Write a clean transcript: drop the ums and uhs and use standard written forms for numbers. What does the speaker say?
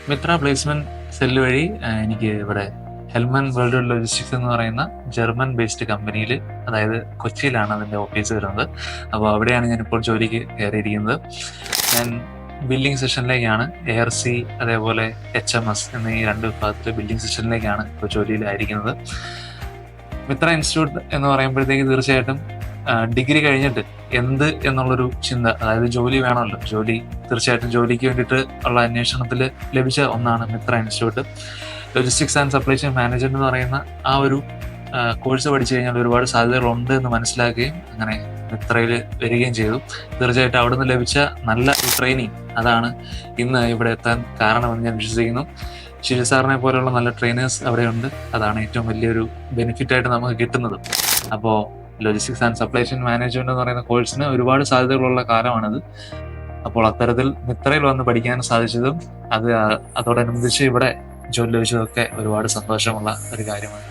Mitra placement cell വഴി എനിക്ക് ഇവിടെ ഹെൽമൻ വേൾഡ് ലോജിസ്റ്റിക്സ് എന്ന് പറയുന്ന ജർമ്മൻ ബേസ്ഡ് കമ്പനിയിൽ, അതായത് കൊച്ചിയിലാണ് അതിന്റെ ഓഫീസ് വരുന്നത്. അപ്പോൾ അവിടെയാണ് ഞാനിപ്പോൾ ജോലിക്ക് കയറിയിരിക്കുന്നത്. ഞാൻ ബില്ലിംഗ് സെഷനിലേക്കാണ്, ARC അതേപോലെ HMS എന്നീ രണ്ട് വിഭാഗത്തിലെ ബില്ലിംഗ് സെഷനിലേക്കാണ് ഇപ്പോൾ ജോലിയിലായിരിക്കുന്നത്. മിത്ര ഇൻസ്റ്റിറ്റ്യൂട്ട് എന്ന് പറയുമ്പോഴത്തേക്ക് തീർച്ചയായിട്ടും ഡിഗ്രി കഴിഞ്ഞിട്ട് എന്ത് എന്നുള്ളൊരു ചിന്ത, അതായത് ജോലി വേണമല്ലോ, തീർച്ചയായിട്ടും ജോലിക്ക് വേണ്ടിയിട്ട് ഉള്ള അന്വേഷണത്തിൽ ലഭിച്ച ഒന്നാണ് Mitra institute. Logistics and supply chain management എന്ന് പറയുന്ന ആ ഒരു കോഴ്സ് പഠിച്ചു കഴിഞ്ഞാൽ ഒരുപാട് സാധ്യതകളുണ്ട് എന്ന് മനസ്സിലാക്കുകയും അങ്ങനെ മിത്രയിൽ വരികയും ചെയ്തു. തീർച്ചയായിട്ടും അവിടുന്ന് ലഭിച്ച നല്ല ട്രെയിനിങ് അതാണ് ഇന്ന് ഇവിടെ എത്താൻ കാരണമെന്ന് ഞാൻ വിശ്വസിക്കുന്നു. ശിവ സാറിനെ പോലെയുള്ള നല്ല ട്രെയിനേഴ്സ് അവിടെയുണ്ട്. അതാണ് ഏറ്റവും വലിയൊരു ബെനിഫിറ്റ് ആയിട്ട് നമുക്ക് കിട്ടുന്നത്. അപ്പോൾ logistics and supply chain management എന്ന് പറയുന്ന കോഴ്സിന് ഒരുപാട് സാധ്യതകളുള്ള കാലമാണിത്. അപ്പോൾ അത്തരത്തിൽ മിത്രയിൽ വന്ന് പഠിക്കാൻ സാധിച്ചതും അതോടനുബന്ധിച്ച് ഇവിടെ ജോലി ലഭിച്ചതൊക്കെ ഒരുപാട് സന്തോഷമുള്ള ഒരു കാര്യമാണ്.